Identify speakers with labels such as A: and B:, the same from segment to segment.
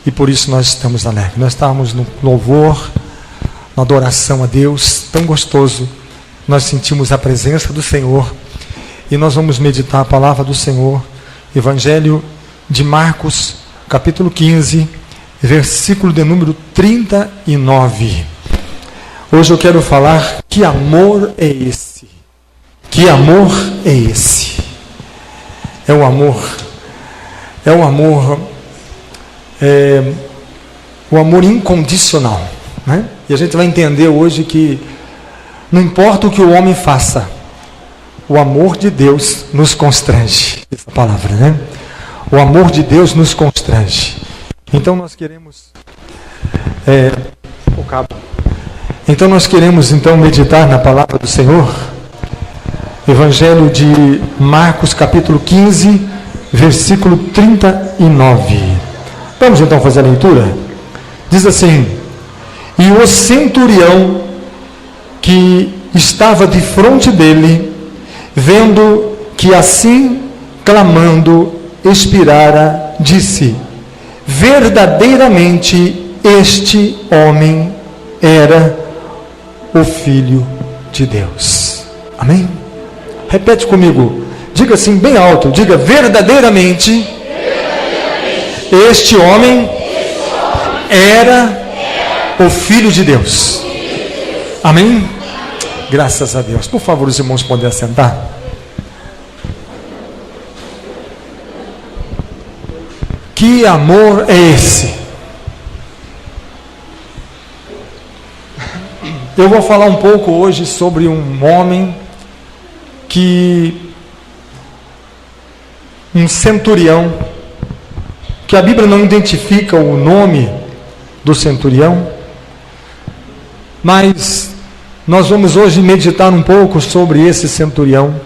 A: e por isso nós estamos alegres. Nós estamos no louvor, na adoração a Deus, tão gostoso. Nós sentimos a presença do Senhor e nós vamos meditar a palavra do Senhor, Evangelho de Marcos, capítulo 15, versículo de número 39. Hoje eu quero falar: que amor é esse? Que amor é esse? É o amor incondicional, né? E a gente vai entender hoje que não importa o que o homem faça, o amor de Deus nos constrange. Essa palavra, né? O amor de Deus nos constrange. Então nós queremos meditar na palavra do Senhor. Evangelho de Marcos, capítulo 15, versículo 39. Vamos então fazer a leitura? Diz assim: e o centurião que estava de frente dele, vendo que assim clamando expirara, disse: verdadeiramente este homem era o Filho de Deus. Amém? Repete comigo, diga assim bem alto, diga: verdadeiramente este homem era o Filho de Deus. Amém? Graças a Deus. Por favor, os irmãos podem assentar. Que amor é esse? Eu vou falar um pouco hoje sobre um homem um centurião, que a Bíblia não identifica o nome do centurião, mas nós vamos hoje meditar um pouco sobre esse centurião,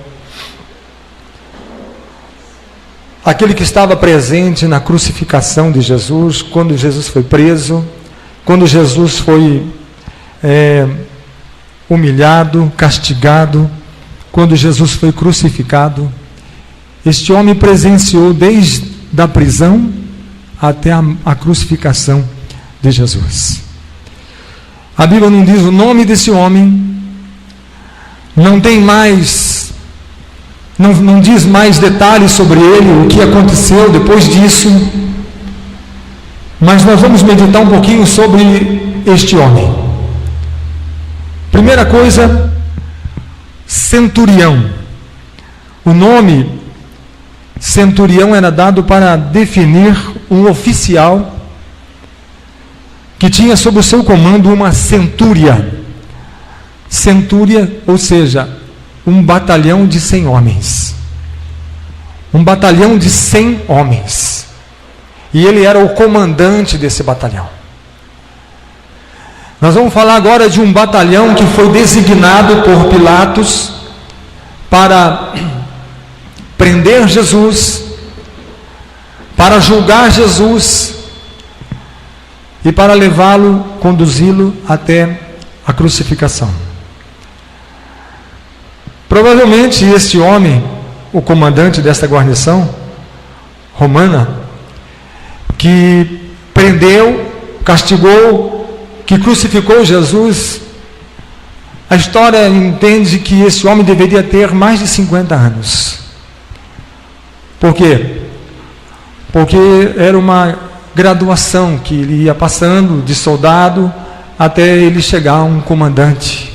A: aquele que estava presente na crucificação de Jesus, quando Jesus foi preso, quando Jesus foi humilhado, castigado, quando Jesus foi crucificado. Este homem presenciou desde a prisão até a crucificação de Jesus. A Bíblia não diz o nome desse homem, não diz mais detalhes sobre ele, o que aconteceu depois disso, mas nós vamos meditar um pouquinho sobre este homem. Primeira coisa, centurião. O nome centurião era dado para definir um oficial que tinha sob o seu comando uma centúria. Centúria, ou seja, um batalhão de 100 homens. Um batalhão de 100 homens. E ele era o comandante desse batalhão. Nós vamos falar agora de um batalhão que foi designado por Pilatos para prender Jesus, para julgar Jesus e para levá-lo, conduzi-lo até a crucificação. Provavelmente este homem, o comandante desta guarnição romana, que prendeu, castigou, que crucificou Jesus, a história entende que esse homem deveria ter mais de 50 anos. Por quê? Porque era uma graduação que ele ia passando de soldado até ele chegar a um comandante.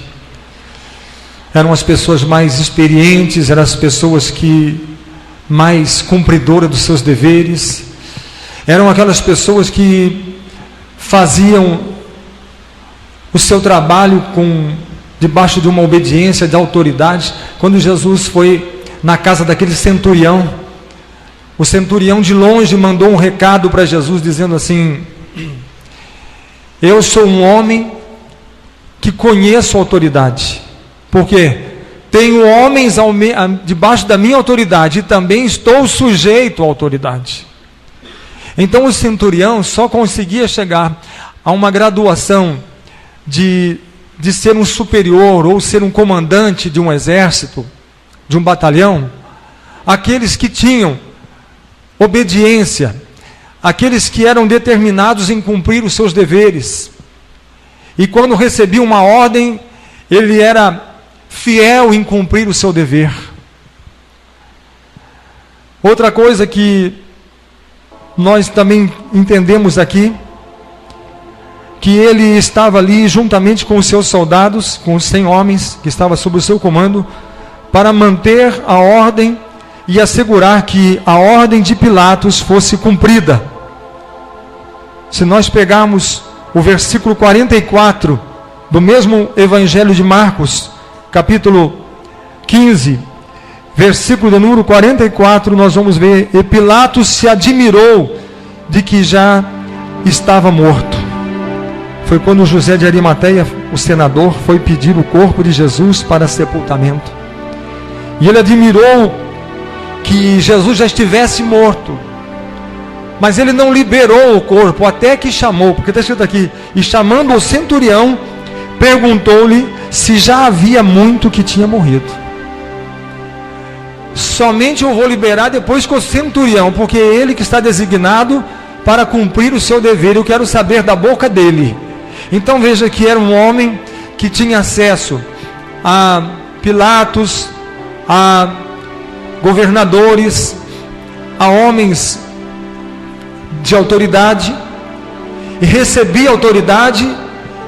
A: Eram as pessoas mais experientes, eram as pessoas mais cumpridoras dos seus deveres, eram aquelas pessoas que faziam o seu trabalho debaixo de uma obediência, de autoridade. Quando Jesus foi na casa daquele centurião, o centurião de longe mandou um recado para Jesus, dizendo assim: eu sou um homem que conheço a autoridade, porque tenho homens debaixo da minha autoridade e também estou sujeito à autoridade. Então o centurião só conseguia chegar a uma graduação de ser um superior ou ser um comandante de um exército, de um batalhão, aqueles que tinham obediência, aqueles que eram determinados em cumprir os seus deveres. E quando recebia uma ordem, ele era fiel em cumprir o seu dever. Outra coisa que nós também entendemos aqui, que ele estava ali juntamente com os seus soldados, com os 100 homens que estavam sob o seu comando, para manter a ordem e assegurar que a ordem de Pilatos fosse cumprida. Se nós pegarmos o versículo 44 do mesmo Evangelho de Marcos, capítulo 15, versículo de número 44, nós vamos ver: e Pilatos se admirou de que já estava morto. Foi quando José de Arimateia, o senador, foi pedir o corpo de Jesus para sepultamento. E ele admirou que Jesus já estivesse morto, mas ele não liberou o corpo, até que chamou, porque está escrito aqui: e chamando o centurião, perguntou-lhe se já havia muito que tinha morrido. Somente eu vou liberar depois com o centurião, porque é ele que está designado para cumprir o seu dever. Eu quero saber da boca dele. Então veja que era um homem que tinha acesso a Pilatos, a governadores, a homens de autoridade, e recebia autoridade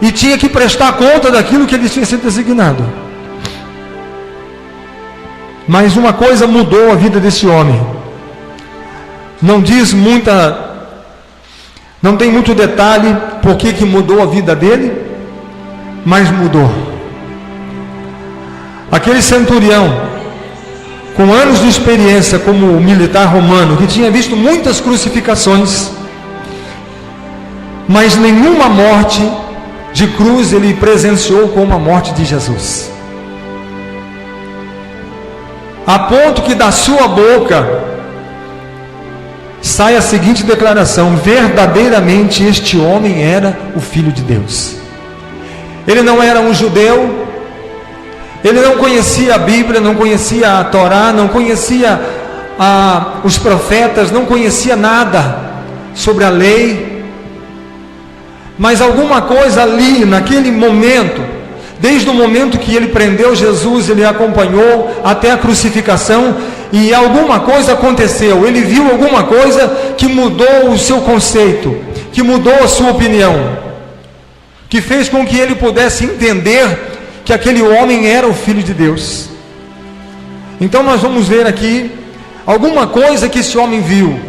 A: e tinha que prestar conta daquilo que ele tinha sido designado. Mas uma coisa mudou a vida desse homem. Não tem muito detalhe por que mudou a vida dele, mas mudou. Aquele centurião, com anos de experiência como militar romano, que tinha visto muitas crucificações, mas nenhuma morte de cruz ele presenciou como a morte de Jesus. A ponto que da sua boca sai a seguinte declaração: verdadeiramente este homem era o Filho de Deus. Ele não era um judeu, ele não conhecia a Bíblia, não conhecia a Torá, não conhecia os profetas, não conhecia nada sobre a lei, mas alguma coisa ali, naquele momento, desde o momento que ele prendeu Jesus, ele acompanhou até a crucificação, e alguma coisa aconteceu. Ele viu alguma coisa que mudou o seu conceito, que mudou a sua opinião, que fez com que ele pudesse entender que aquele homem era o Filho de Deus. Então nós vamos ver aqui alguma coisa que esse homem viu,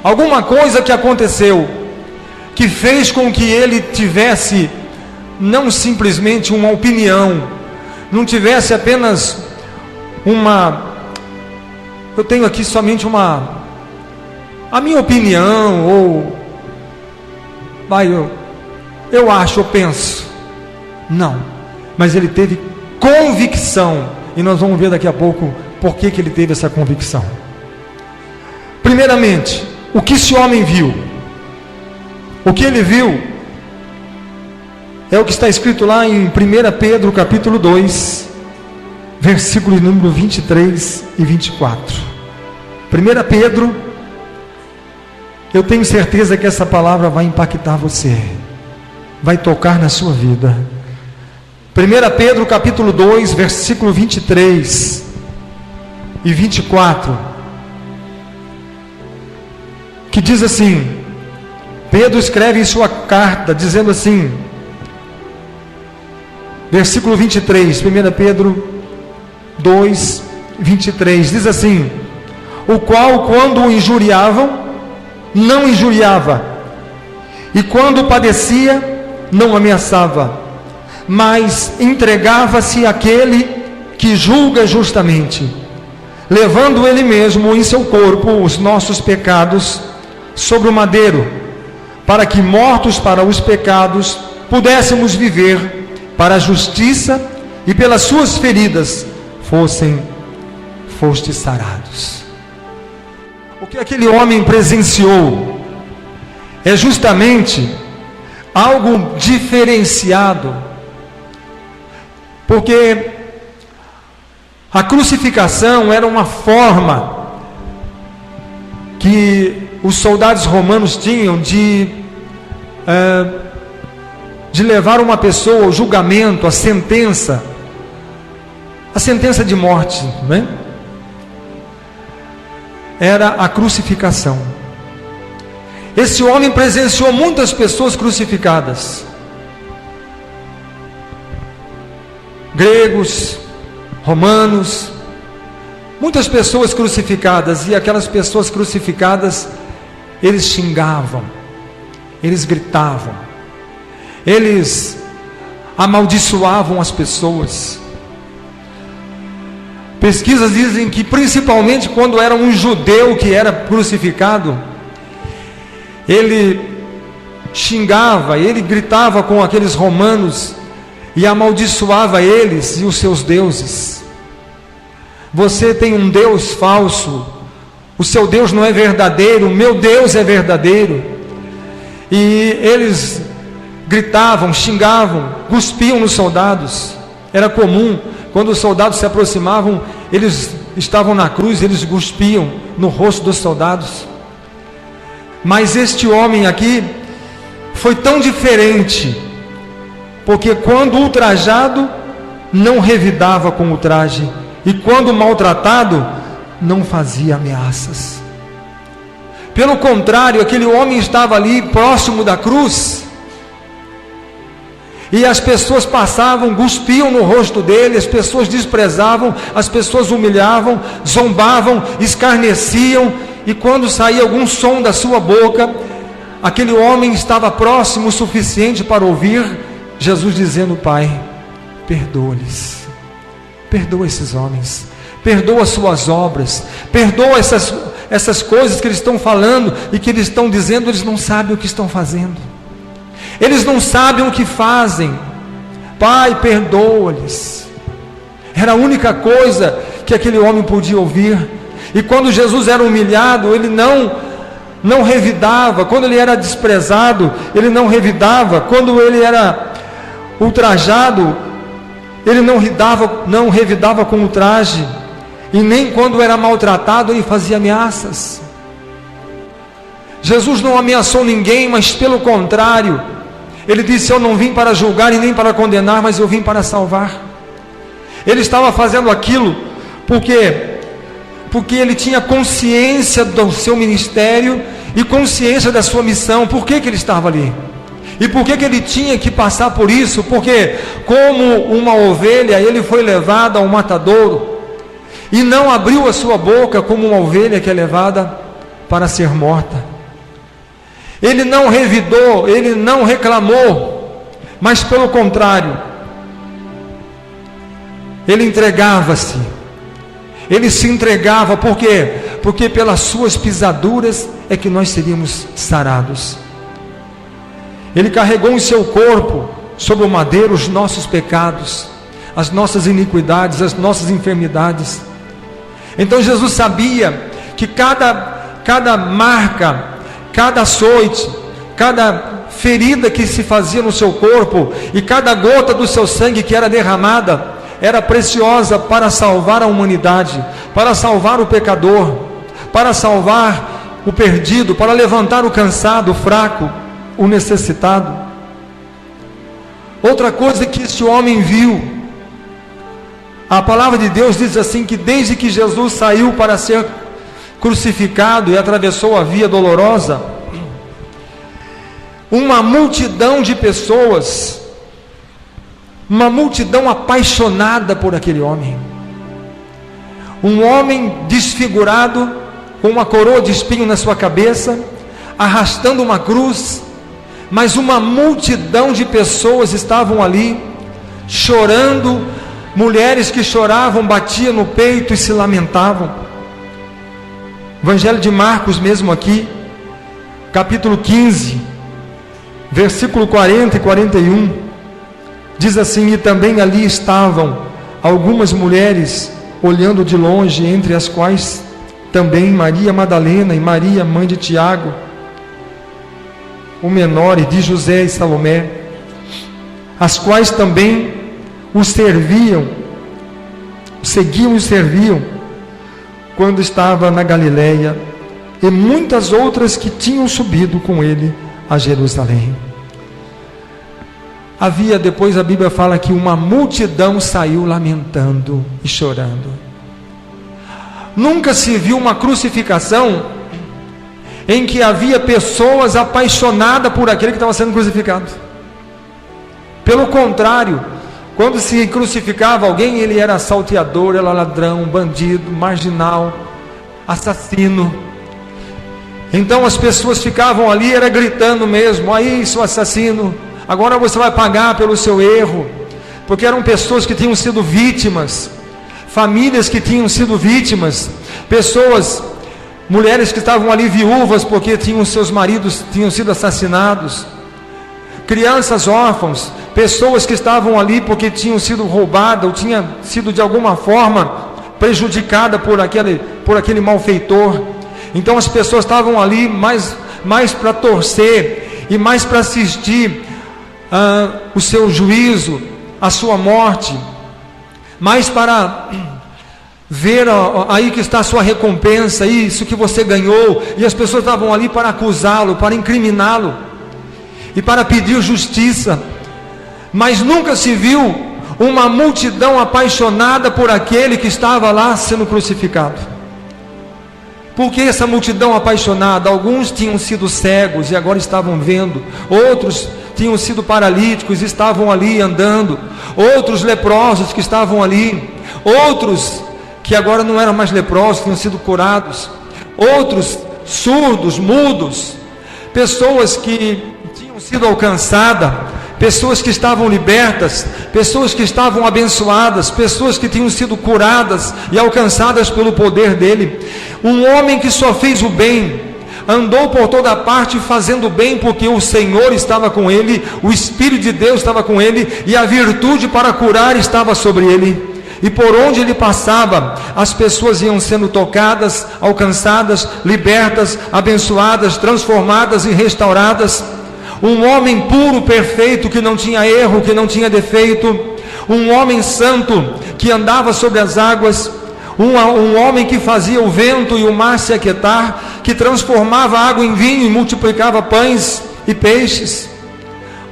A: alguma coisa que aconteceu, que fez com que ele tivesse não simplesmente uma opinião, não tivesse apenas eu tenho aqui somente a minha opinião, ou eu acho, eu penso. Não, mas ele teve convicção, e nós vamos ver daqui a pouco por que ele teve essa convicção. Primeiramente, o que esse homem viu? O que ele viu é o que está escrito lá em 1 Pedro capítulo 2, versículos número 23 e 24. 1 Pedro, eu tenho certeza que essa palavra vai impactar você, vai tocar na sua vida. 1 Pedro capítulo 2, versículo 23 e 24, que diz assim: Pedro escreve em sua carta, dizendo assim, versículo 23, 1 Pedro 2, 23, diz assim: o qual, quando o injuriavam, não injuriava, e quando padecia, não ameaçava, mas entregava-se àquele que julga justamente, levando ele mesmo em seu corpo os nossos pecados sobre o madeiro, para que, mortos para os pecados, pudéssemos viver para a justiça, e pelas suas feridas fostes sarados. O que aquele homem presenciou é justamente algo diferenciado, porque a crucificação era uma forma que os soldados romanos tinham de levar uma pessoa ao julgamento, a sentença de morte, não é? Era a crucificação. Esse homem presenciou muitas pessoas crucificadas, gregos, romanos, muitas pessoas crucificadas, e aquelas pessoas crucificadas, eles xingavam, eles gritavam, eles amaldiçoavam as pessoas. Pesquisas dizem que principalmente quando era um judeu que era crucificado, ele xingava, ele gritava com aqueles romanos e amaldiçoava eles e os seus deuses. Você tem um Deus falso, o seu Deus não é verdadeiro, o meu Deus é verdadeiro. E eles gritavam, xingavam, cuspiam nos soldados. Era comum, quando os soldados se aproximavam, eles estavam na cruz, eles cuspiam no rosto dos soldados. Mas este homem aqui foi tão diferente, porque quando ultrajado, não revidava com ultraje, e quando maltratado, não fazia ameaças. Pelo contrário, aquele homem estava ali próximo da cruz, e as pessoas passavam, cuspiam no rosto dele, as pessoas desprezavam, as pessoas humilhavam, zombavam, escarneciam, e quando saía algum som da sua boca, aquele homem estava próximo o suficiente para ouvir Jesus dizendo: Pai, perdoa-lhes, perdoa esses homens, perdoa as suas obras, perdoa essas coisas que eles estão falando e que eles estão dizendo, eles não sabem o que estão fazendo, eles não sabem o que fazem. Pai, perdoa-lhes. Era a única coisa que aquele homem podia ouvir. E quando Jesus era humilhado, ele não revidava. Quando ele era desprezado, ele não revidava. Quando ele era ultrajado, ele não revidava com ultraje. E nem quando era maltratado, ele fazia ameaças. Jesus não ameaçou ninguém, mas pelo contrário, ele disse: eu não vim para julgar e nem para condenar, mas eu vim para salvar. Ele estava fazendo aquilo porque ele tinha consciência do seu ministério e consciência da sua missão. Por que ele estava ali? E por que ele tinha que passar por isso? Porque como uma ovelha, ele foi levado ao matadouro e não abriu a sua boca como uma ovelha que é levada para ser morta. Ele não revidou, ele não reclamou, mas pelo contrário, ele entregava-se, ele se entregava. Por quê? Porque pelas suas pisaduras é que nós seríamos sarados. Ele carregou em seu corpo, sobre o madeiro, os nossos pecados, as nossas iniquidades, as nossas enfermidades. Então Jesus sabia que cada marca, cada açoite, cada ferida que se fazia no seu corpo e cada gota do seu sangue que era derramada era preciosa para salvar a humanidade, para salvar o pecador, para salvar o perdido, para levantar o cansado, o fraco, o necessitado. Outra coisa que este homem viu, a palavra de Deus diz assim, que desde que Jesus saiu para ser crucificado e atravessou a via dolorosa, uma multidão de pessoas, uma multidão apaixonada por aquele homem, um homem desfigurado, com uma coroa de espinho na sua cabeça, arrastando uma cruz, mas uma multidão de pessoas estavam ali, chorando, mulheres que choravam, batiam no peito e se lamentavam. Evangelho de Marcos mesmo aqui, capítulo 15, versículo 40 e 41, diz assim: e também ali estavam algumas mulheres olhando de longe, entre as quais também Maria Madalena e Maria, mãe de Tiago, o menor, e de José e Salomé, as quais também o seguiam e serviam, quando estava na Galileia, e muitas outras que tinham subido com ele a Jerusalém. Havia, depois a Bíblia fala que uma multidão saiu lamentando e chorando. Nunca se viu uma crucificação em que havia pessoas apaixonadas por aquele que estava sendo crucificado. Pelo contrário, quando se crucificava alguém, ele era salteador, era ladrão, bandido, marginal, assassino. Então as pessoas ficavam ali, era gritando mesmo: aí, seu assassino, agora você vai pagar pelo seu erro. Porque eram pessoas que tinham sido vítimas, famílias que tinham sido vítimas, pessoas, mulheres que estavam ali viúvas porque seus maridos tinham sido assassinados, crianças órfãos, pessoas que estavam ali porque tinham sido roubadas ou tinham sido de alguma forma prejudicada por aquele malfeitor. Então as pessoas estavam ali mais para torcer e mais para assistir o seu juízo, a sua morte, mais para ver aí que está a sua recompensa, isso que você ganhou. E as pessoas estavam ali para acusá-lo, para incriminá-lo e para pedir justiça. Mas nunca se viu uma multidão apaixonada por aquele que estava lá sendo crucificado. Por que essa multidão apaixonada? Alguns tinham sido cegos e agora estavam vendo, outros tinham sido paralíticos e estavam ali andando, outros leprosos que estavam ali, outros que agora não eram mais leprosos, tinham sido curados, outros surdos, mudos, pessoas que tinham sido alcançadas, pessoas que estavam libertas, pessoas que estavam abençoadas, pessoas que tinham sido curadas e alcançadas pelo poder dele. Um homem que só fez o bem, andou por toda parte fazendo bem, porque o Senhor estava com ele, o Espírito de Deus estava com ele, e a virtude para curar estava sobre ele. E por onde ele passava, as pessoas iam sendo tocadas, alcançadas, libertas, abençoadas, transformadas e restauradas. Um homem puro, perfeito, que não tinha erro, que não tinha defeito. Um homem santo, que andava sobre as águas. Um homem que fazia o vento e o mar se aquietar, que transformava a água em vinho e multiplicava pães e peixes.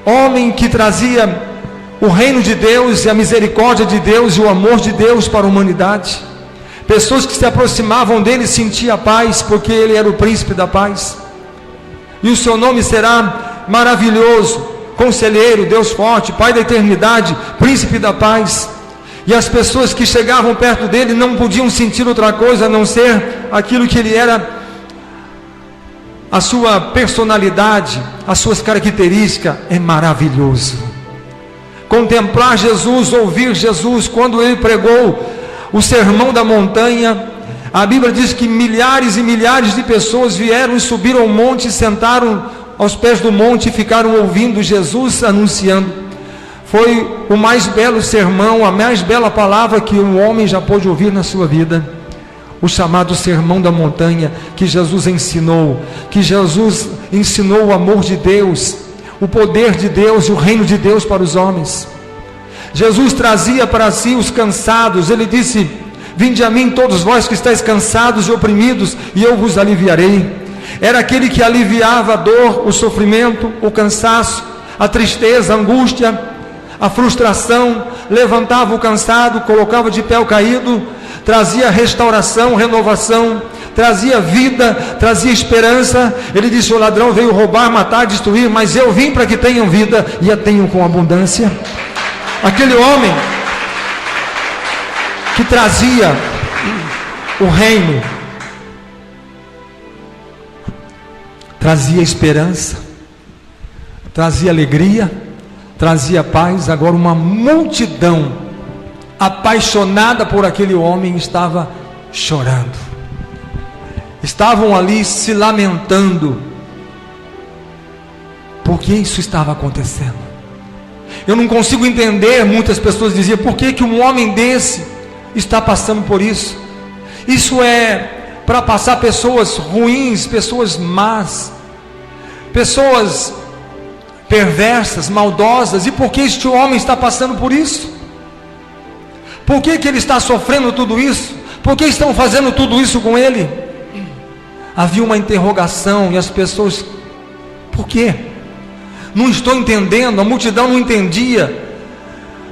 A: Homem que trazia o reino de Deus e a misericórdia de Deus e o amor de Deus para a humanidade. Pessoas que se aproximavam dele sentiam a paz, porque ele era o príncipe da paz. E o seu nome será maravilhoso, conselheiro, Deus forte, Pai da eternidade, príncipe da paz. E as pessoas que chegavam perto dele não podiam sentir outra coisa a não ser aquilo que ele era, a sua personalidade, as suas características. É maravilhoso contemplar Jesus, ouvir Jesus. Quando ele pregou o sermão da montanha, a Bíblia diz que milhares e milhares de pessoas vieram e subiram ao monte, sentaram aos pés do monte e ficaram ouvindo Jesus anunciando. Foi o mais belo sermão, a mais bela palavra que um homem já pôde ouvir na sua vida. O chamado sermão da montanha, que Jesus ensinou o amor de Deus, o poder de Deus e o reino de Deus para os homens. Jesus trazia para si os cansados. Ele disse: vinde a mim todos vós que estáis cansados e oprimidos, e eu vos aliviarei. Era aquele que aliviava a dor, o sofrimento, o cansaço, a tristeza, a angústia, a frustração. Levantava o cansado, colocava de pé o caído, trazia restauração, renovação, trazia vida, trazia esperança. Ele disse: o ladrão veio roubar, matar, destruir, mas eu vim para que tenham vida e a tenham com abundância. Aquele homem que trazia o reino, trazia esperança, trazia alegria, trazia paz. Agora uma multidão apaixonada por aquele homem estava chorando, estavam ali se lamentando, porque isso estava acontecendo. Eu não consigo entender. Muitas pessoas diziam: por que um homem desse está passando por isso? Isso é para passar pessoas ruins, pessoas más, pessoas perversas, maldosas. E por que este homem está passando por isso? Por que ele está sofrendo tudo isso? Por que estão fazendo tudo isso com ele? havia uma interrogação, e as pessoas, por quê? Não estou entendendo, a multidão não entendia,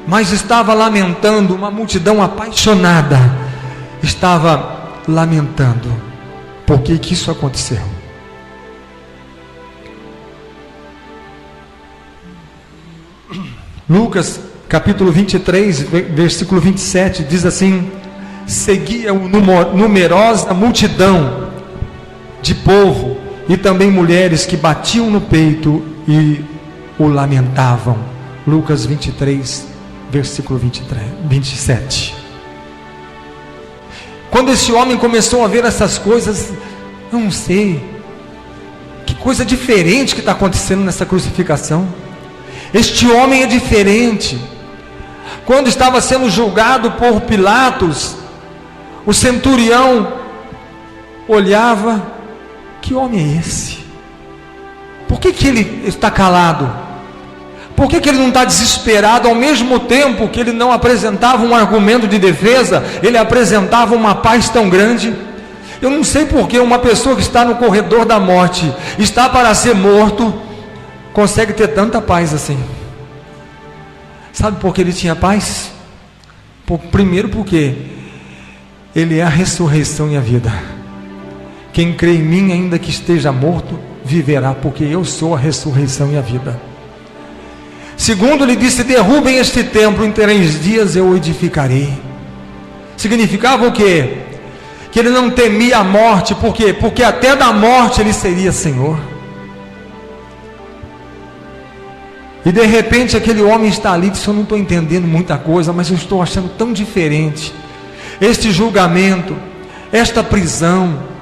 A: mas estava lamentando, uma multidão apaixonada, estava lamentando, por que isso aconteceu? Lucas capítulo 23, versículo 27, diz assim: seguia numerosa multidão de povo, e também mulheres que batiam no peito e o lamentavam. Lucas 23, versículo 27. Quando esse homem começou a ver essas coisas, eu não sei, que coisa diferente que está acontecendo nessa crucificação. Este homem é diferente. Quando estava sendo julgado por Pilatos, o centurião olhava: que homem é esse? Por que ele está calado? Por que ele não está desesperado? Ao mesmo tempo que ele não apresentava um argumento de defesa, ele apresentava uma paz tão grande. Eu não sei por que uma pessoa que está no corredor da morte, está para ser morto, consegue ter tanta paz assim. Sabe por que ele tinha paz? Primeiro porque ele é a ressurreição e a vida. Quem crê em mim, ainda que esteja morto, viverá, porque eu sou a ressurreição e a vida. Segundo, ele disse: derrubem este templo, em 3 dias eu o edificarei. Significava o quê? Que ele não temia a morte. Por quê? Porque até da morte ele seria Senhor. E de repente aquele homem está ali e diz: eu não estou entendendo muita coisa, mas eu estou achando tão diferente este julgamento, esta prisão.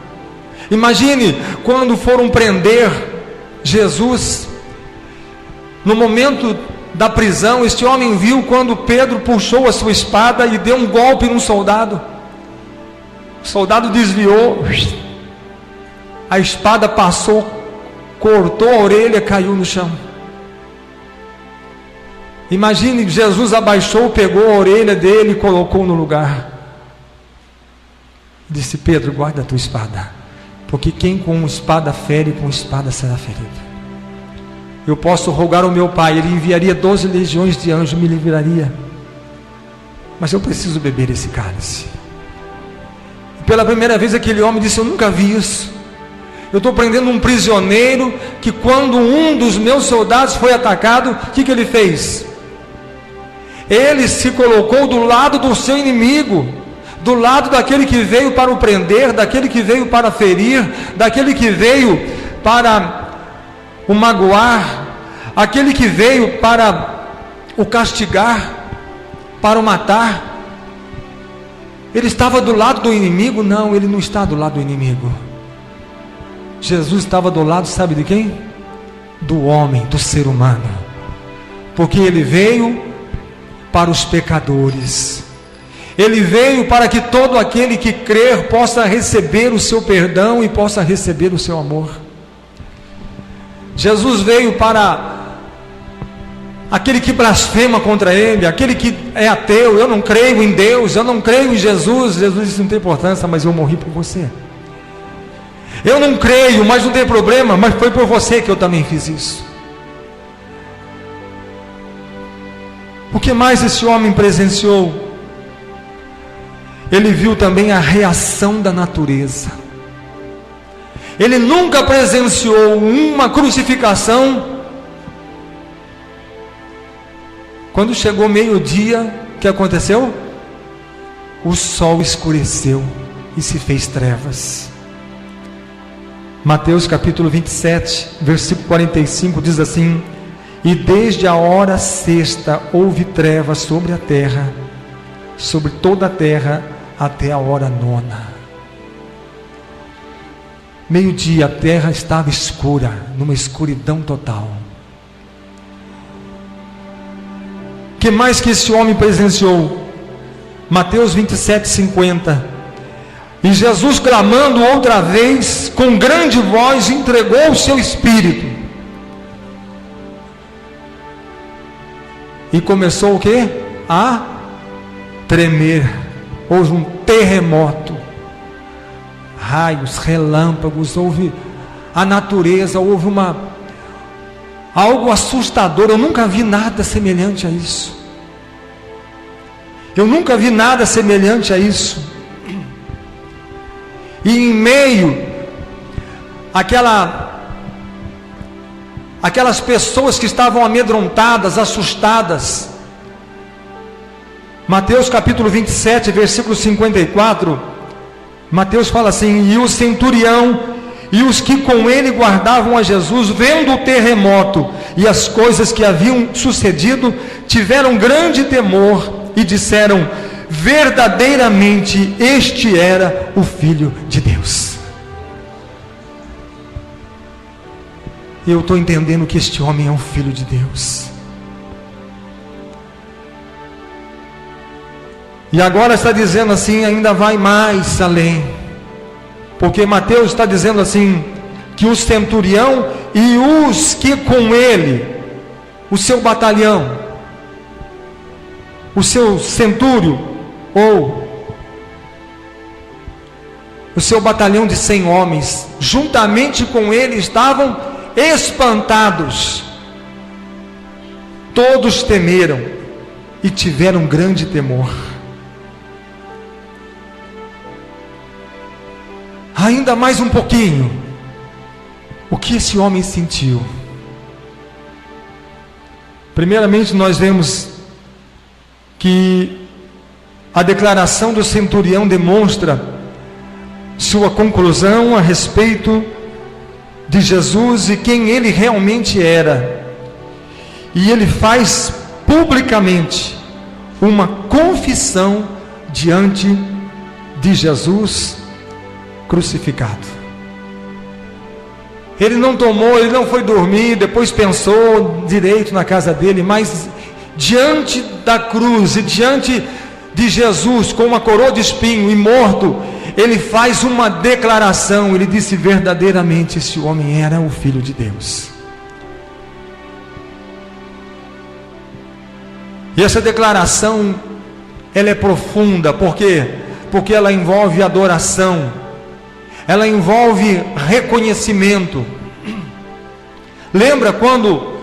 A: Imagine quando foram prender Jesus, no momento da prisão, este homem viu quando Pedro puxou a sua espada e deu um golpe num soldado. O soldado desviou, a espada passou, cortou a orelha, caiu no chão. Imagine, Jesus abaixou, pegou a orelha dele e colocou no lugar. Disse: Pedro, guarda a tua espada, porque quem com espada fere, com espada será ferido. Eu posso rogar ao meu Pai, Ele enviaria 12 legiões de anjos, me livraria, mas eu preciso beber esse cálice. E pela primeira vez aquele homem disse: eu nunca vi isso. Eu estou prendendo um prisioneiro que, quando um dos meus soldados foi atacado, o que ele fez? Ele se colocou do lado do seu inimigo, do lado daquele que veio para o prender, daquele que veio para ferir, daquele que veio para o magoar, aquele que veio para o castigar, para o matar. Ele estava do lado do inimigo? Não, ele não está do lado do inimigo. Jesus estava do lado, sabe de quem? Do homem, do ser humano, porque ele veio para os pecadores. Ele veio para que todo aquele que crer possa receber o seu perdão e possa receber o seu amor. Jesus veio para aquele que blasfema contra ele, aquele que é ateu: eu não creio em Deus, eu não creio em Jesus. Jesus disse: não tem importância, mas eu morri por você. Eu não creio, mas não tem problema, mas foi por você que eu também fiz isso. O que mais esse homem presenciou? Ele viu também a reação da natureza. Ele nunca presenciou uma crucificação. Quando chegou meio-dia, o que aconteceu? O sol escureceu e se fez trevas. Mateus capítulo 27, versículo 45 diz assim: e desde a hora sexta houve trevas sobre a terra, sobre toda a terra, até a hora 9. Meio-dia, a terra estava escura, numa escuridão total. O que mais que esse homem presenciou? Mateus 27, 50. E Jesus, clamando outra vez, com grande voz, entregou o seu espírito. E começou o quê? A tremer. Houve um terremoto. raios, relâmpagos, houve a natureza, houve algo assustador. Eu nunca vi nada semelhante a isso. Eu nunca vi nada semelhante a isso. E em meio aquelas pessoas que estavam amedrontadas, assustadas, Mateus capítulo 27, versículo 54, Mateus fala assim: e o centurião e os que com ele guardavam a Jesus, vendo o terremoto e as coisas que haviam sucedido, tiveram grande temor e disseram: verdadeiramente este era o Filho de Deus. Eu estou entendendo que este homem é o Filho de Deus. E agora está dizendo assim, ainda vai mais além, porque Mateus está dizendo assim, que o centurião e os que com ele, o seu batalhão, o seu centúrio, ou o seu batalhão de 100 homens, juntamente com ele estavam espantados. Todos temeram e tiveram grande temor. Ainda mais um pouquinho, o que esse homem sentiu? Primeiramente, nós vemos que a declaração do centurião demonstra sua conclusão a respeito de Jesus e quem ele realmente era. E ele faz publicamente uma confissão diante de Jesus crucificado. Ele não foi dormir, depois pensou direito na casa dele, mas diante da cruz e diante de Jesus, com uma coroa de espinho e morto, ele faz uma declaração. Ele disse: verdadeiramente esse homem era o Filho de Deus. E essa declaração, ela é profunda. Por quê? Porque ela envolve adoração, ela envolve reconhecimento. Lembra quando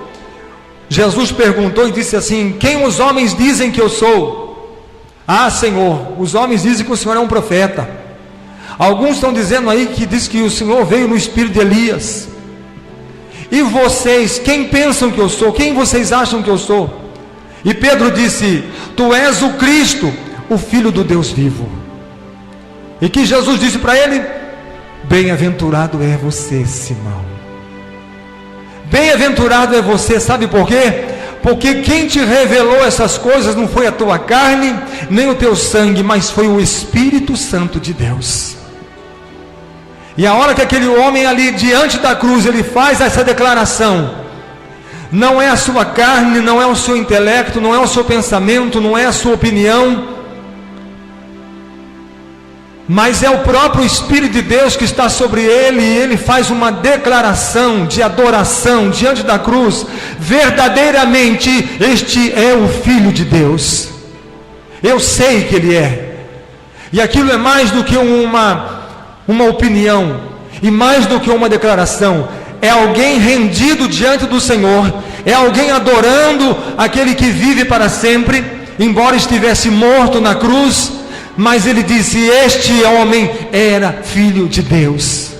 A: Jesus perguntou e disse assim: quem os homens dizem que eu sou? Ah, Senhor, os homens dizem que o Senhor é um profeta. Alguns estão dizendo aí que diz que o Senhor veio no espírito de Elias. E vocês, quem pensam que eu sou? Quem vocês acham que eu sou? E Pedro disse: tu és o Cristo, o Filho do Deus vivo. E que Jesus disse para ele: bem-aventurado é você, Simão. Bem-aventurado é você, sabe por quê? Porque quem te revelou essas coisas não foi a tua carne, nem o teu sangue, mas foi o Espírito Santo de Deus. E a hora que aquele homem ali diante da cruz, ele faz essa declaração, não é a sua carne, não é o seu intelecto, não é o seu pensamento, não é a sua opinião, mas é o próprio Espírito de Deus que está sobre ele, e ele faz uma declaração de adoração diante da cruz: verdadeiramente este é o Filho de Deus. Eu sei que ele é. E aquilo é mais do que uma opinião, e mais do que uma declaração. É alguém rendido diante do Senhor, é alguém adorando aquele que vive para sempre, embora estivesse morto na cruz. Mas ele disse: este homem era Filho de Deus.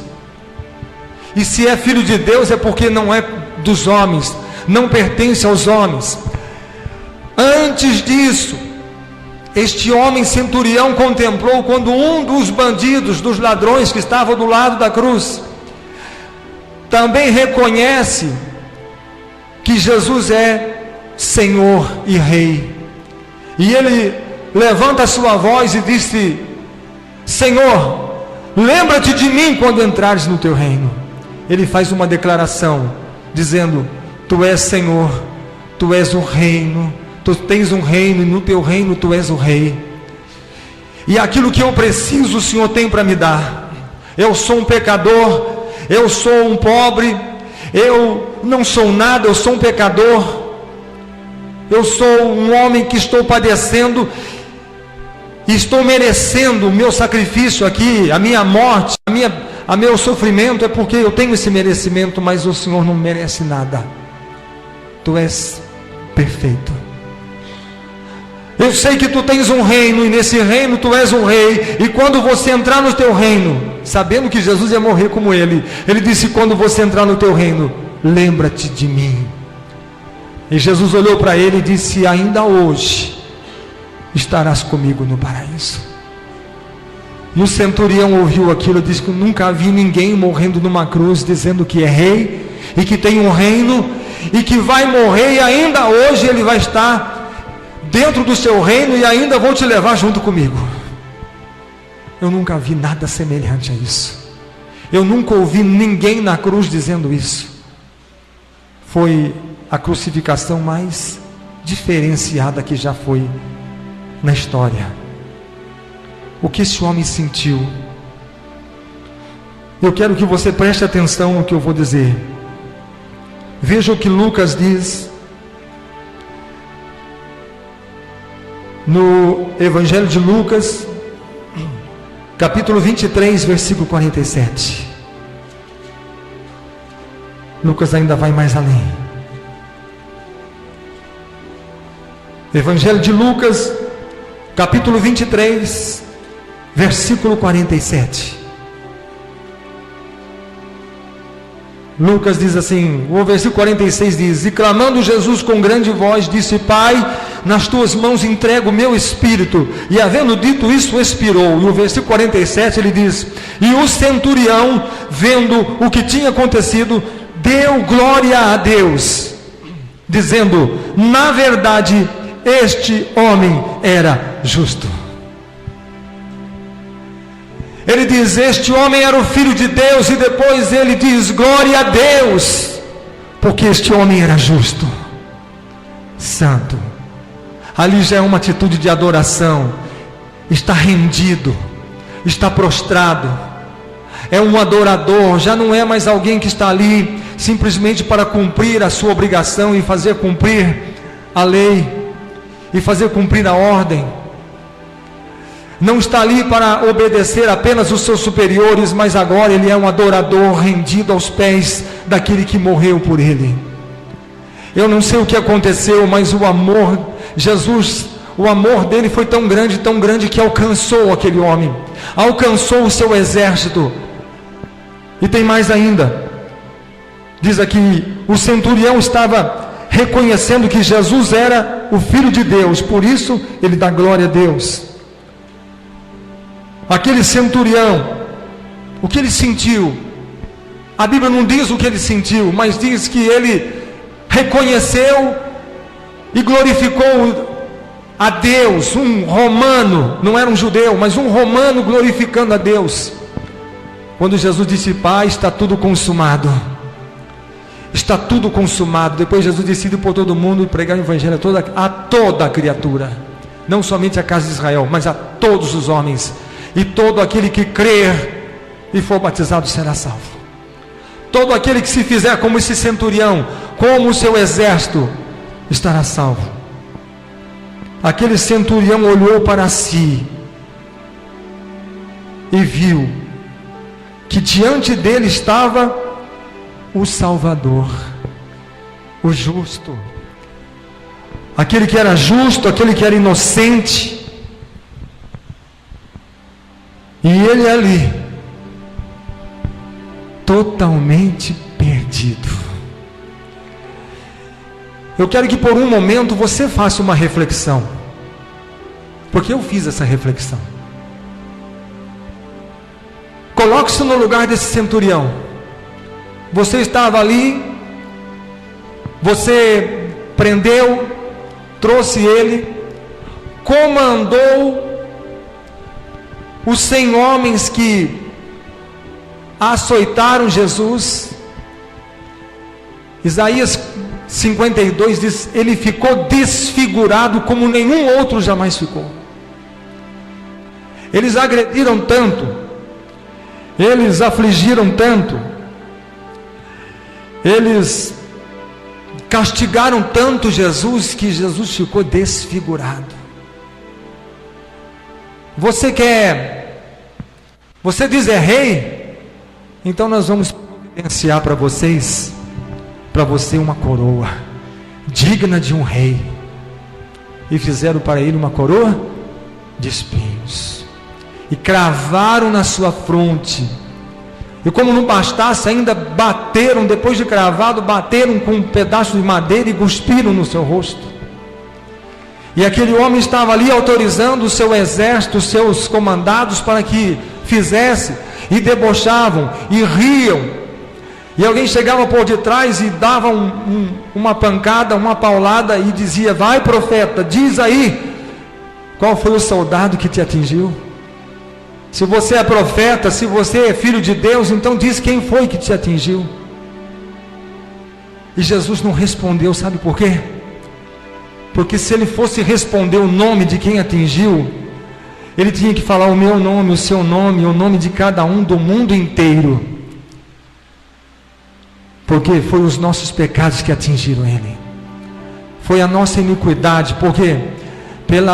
A: E se é Filho de Deus, é porque não é dos homens, não pertence aos homens. Antes disso, este homem centurião contemplou quando um dos bandidos, dos ladrões que estavam do lado da cruz, também reconhece que Jesus é Senhor e Rei. E ele levanta a sua voz e disse: Senhor, lembra-te de mim quando entrares no teu reino. Ele faz uma declaração dizendo: tu és Senhor, tu és o reino, tu tens um reino, e no teu reino tu és o rei. E aquilo que eu preciso, o Senhor tem para me dar. Eu sou um pecador, eu sou um pobre, eu não sou nada, eu sou um pecador, eu sou um homem que estou padecendo. e estou merecendo o meu sacrifício aqui, a minha morte, a meu sofrimento, é porque eu tenho esse merecimento, mas o Senhor não merece nada. Tu és perfeito. Eu sei que tu tens um reino, e nesse reino tu és um rei, e quando você entrar no teu reino, sabendo que Jesus ia morrer como ele disse: quando você entrar no teu reino, lembra-te de mim. E Jesus olhou para ele e disse: ainda hoje estarás comigo no paraíso. E o centurião ouviu aquilo e disse que nunca vi ninguém morrendo numa cruz dizendo que é rei, e que tem um reino, e que vai morrer, e ainda hoje ele vai estar dentro do seu reino, e ainda vou te levar junto comigo. Eu nunca vi nada semelhante a isso. Eu nunca ouvi ninguém na cruz dizendo isso. Foi a crucificação mais diferenciada que já foi na história. O que esse homem sentiu? Eu quero que você preste atenção no que eu vou dizer. Veja o que Lucas diz no Evangelho de Lucas, capítulo 23, versículo 47. Lucas ainda vai mais além. Evangelho de Lucas, capítulo 23, versículo 47. Lucas diz assim, o versículo 46 diz: e clamando Jesus com grande voz, disse: Pai, nas tuas mãos entrego o meu espírito. E havendo dito isso, expirou. E o versículo 47 ele diz: e o centurião, vendo o que tinha acontecido, deu glória a Deus, dizendo: na verdade, este homem era justo. Ele diz: este homem era o Filho de Deus, e depois ele diz: glória a Deus, porque este homem era justo, santo. Ali já é uma atitude de adoração. Está rendido, está prostrado, é um adorador. Já não é mais alguém que está ali simplesmente para cumprir a sua obrigação e fazer cumprir a lei e fazer cumprir a ordem. Não está ali para obedecer apenas os seus superiores, mas agora ele é um adorador rendido aos pés daquele que morreu por ele. Eu não sei o que aconteceu, mas o amor, Jesus, o amor dele foi tão grande que alcançou aquele homem, alcançou o seu exército. E tem mais ainda, diz aqui, o centurião estava reconhecendo que Jesus era o Filho de Deus, por isso ele dá glória a Deus. Aquele centurião, o que ele sentiu? A Bíblia não diz o que ele sentiu, mas diz que ele reconheceu e glorificou a Deus. Um romano, não era um judeu, mas um romano glorificando a Deus. Quando Jesus disse: Pai, está tudo consumado. Está tudo consumado. Depois Jesus decide por todo mundo e pregar o evangelho a toda a criatura, não somente a casa de Israel, mas a todos os homens. E todo aquele que crer e for batizado será salvo. Todo aquele que se fizer como esse centurião, como o seu exército, estará salvo. Aquele centurião olhou para si e viu que diante dele estava o Salvador, o justo, aquele que era justo, aquele que era inocente. E ele ali, totalmente perdido. Eu quero que por um momento você faça uma reflexão, porque eu fiz essa reflexão. Coloque-se no lugar desse centurião. Você estava ali, você prendeu, trouxe ele, comandou os 100 homens que açoitaram Jesus. Isaías 52 diz: ele ficou desfigurado como nenhum outro jamais ficou. Eles agrediram tanto, eles afligiram tanto, eles castigaram tanto Jesus, que Jesus ficou desfigurado. Você diz é rei? Então nós vamos providenciar para você uma coroa digna de um rei. E fizeram para ele uma coroa de espinhos e cravaram na sua fronte. E como não bastasse, ainda bateram, depois de cravado, bateram com um pedaço de madeira e cuspiram no seu rosto. E aquele homem estava ali autorizando o seu exército, os seus comandados para que fizesse, e debochavam, e riam. E alguém chegava por detrás e dava uma pancada, uma paulada e dizia: vai, profeta, diz aí, qual foi o soldado que te atingiu? Se você é profeta, se você é filho de Deus, então diz quem foi que te atingiu. E Jesus não respondeu, sabe por quê? Porque se ele fosse responder o nome de quem atingiu, ele tinha que falar o meu nome, o seu nome, o nome de cada um do mundo inteiro. Porque foi os nossos pecados que atingiram ele. Foi a nossa iniquidade, porque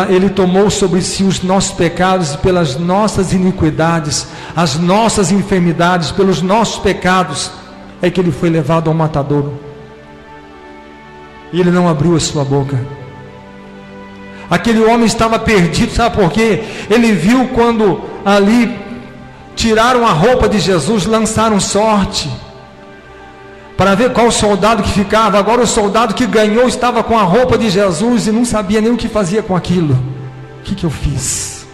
A: ele tomou sobre si os nossos pecados, e pelas nossas iniquidades, as nossas enfermidades, pelos nossos pecados, é que ele foi levado ao matadouro. E ele não abriu a sua boca. Aquele homem estava perdido, sabe por quê? Ele viu quando ali tiraram a roupa de Jesus, lançaram sorte para ver qual soldado que ficava. Agora o soldado que ganhou estava com a roupa de Jesus e não sabia nem o que fazia com aquilo. O que eu fiz?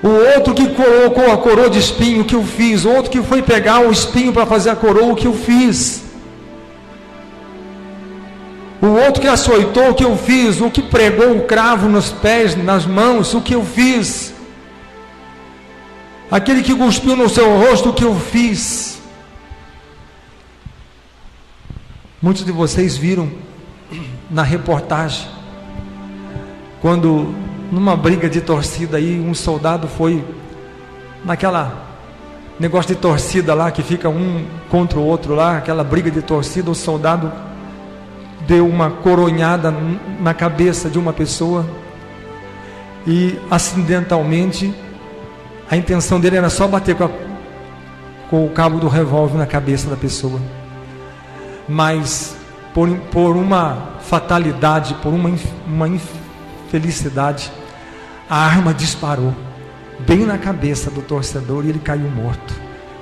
A: O outro que colocou a coroa de espinho, o que eu fiz? O outro que foi pegar o espinho para fazer a coroa, o que eu fiz? O outro que açoitou, o que eu fiz? O que pregou o cravo nos pés, nas mãos, o que eu fiz? Aquele que cuspiu no seu rosto, o que eu fiz? Muitos de vocês viram na reportagem, quando numa briga de torcida aí, um soldado foi naquela negócio de torcida lá, que fica um contra o outro lá, aquela briga de torcida, o soldado deu uma coronhada na cabeça de uma pessoa, e acidentalmente, a intenção dele era só bater com o cabo do revólver na cabeça da pessoa. Mas por uma fatalidade, por uma infelicidade, a arma disparou bem na cabeça do torcedor e ele caiu morto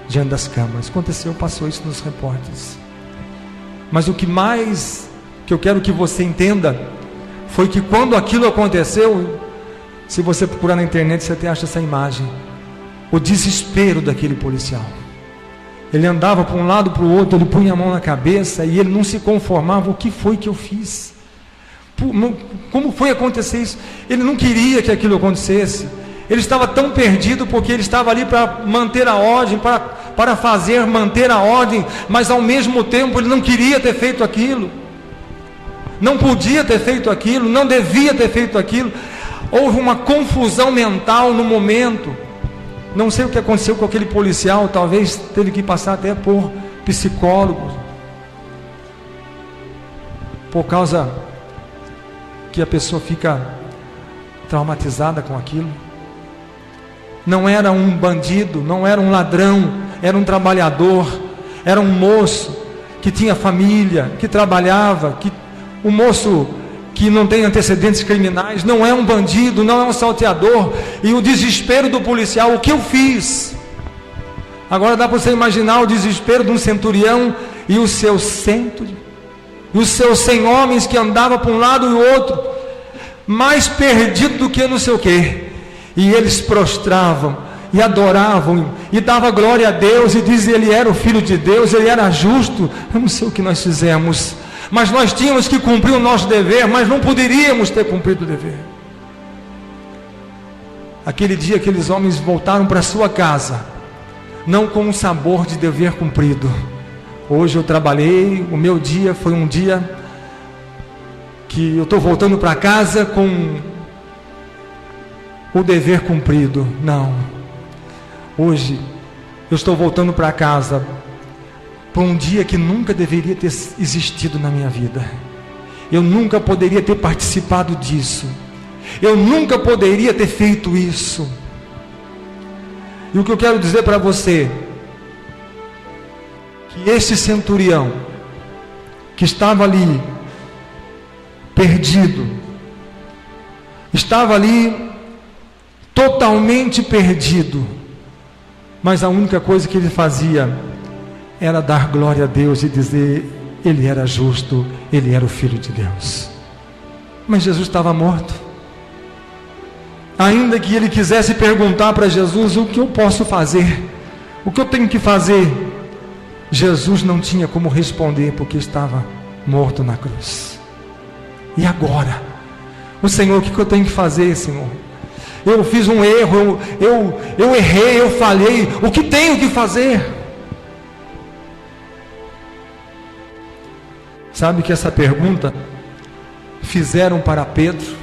A: diante das câmeras. Aconteceu, passou isso nos repórteres. Mas o que mais que eu quero que você entenda foi que quando aquilo aconteceu, se você procurar na internet você até acha essa imagem, o desespero daquele policial. Ele andava para um lado, para o outro, ele punha a mão na cabeça e ele não se conformava. O que foi que eu fiz? Como foi acontecer isso? Ele não queria que aquilo acontecesse. Ele estava tão perdido porque ele estava ali para manter a ordem, para manter a ordem, mas ao mesmo tempo ele não queria ter feito aquilo. Não podia ter feito aquilo, não devia ter feito aquilo. Houve uma confusão mental no momento. Não sei o que aconteceu com aquele policial, talvez teve que passar até por psicólogos, por causa que a pessoa fica traumatizada com aquilo. Não era um bandido, não era um ladrão, era um trabalhador, era um moço que tinha família, que trabalhava, um moço que não tem antecedentes criminais, não é um bandido, não é um salteador. E o desespero do policial, o que eu fiz? Agora dá para você imaginar o desespero de um centurião e os seus 100 homens que andavam para um lado e o outro, mais perdido do que não sei o que, e eles prostravam e adoravam e davam glória a Deus e diziam: ele era o Filho de Deus, ele era justo. Eu não sei o que nós fizemos, mas nós tínhamos que cumprir o nosso dever, mas não poderíamos ter cumprido o dever. Aquele dia aqueles homens voltaram para sua casa, não com um sabor de dever cumprido. Hoje eu trabalhei, o meu dia foi um dia que eu estou voltando para casa com o dever cumprido. Não, hoje eu estou voltando para casa para um dia que nunca deveria ter existido na minha vida. Eu nunca poderia ter participado disso. Eu nunca poderia ter feito isso. E o que eu quero dizer para você, que esse centurião, que estava ali, perdido, estava ali, totalmente perdido, mas a única coisa que ele fazia, era dar glória a Deus e dizer, ele era justo, ele era o Filho de Deus. Mas Jesus estava morto. Ainda que ele quisesse perguntar para Jesus, o que eu posso fazer? O que eu tenho que fazer? Jesus não tinha como responder, porque estava morto na cruz. E agora? O Senhor, o que eu tenho que fazer, Senhor? Eu fiz um erro, eu errei, eu falhei, o que tenho que fazer? Sabe que essa pergunta fizeram para Pedro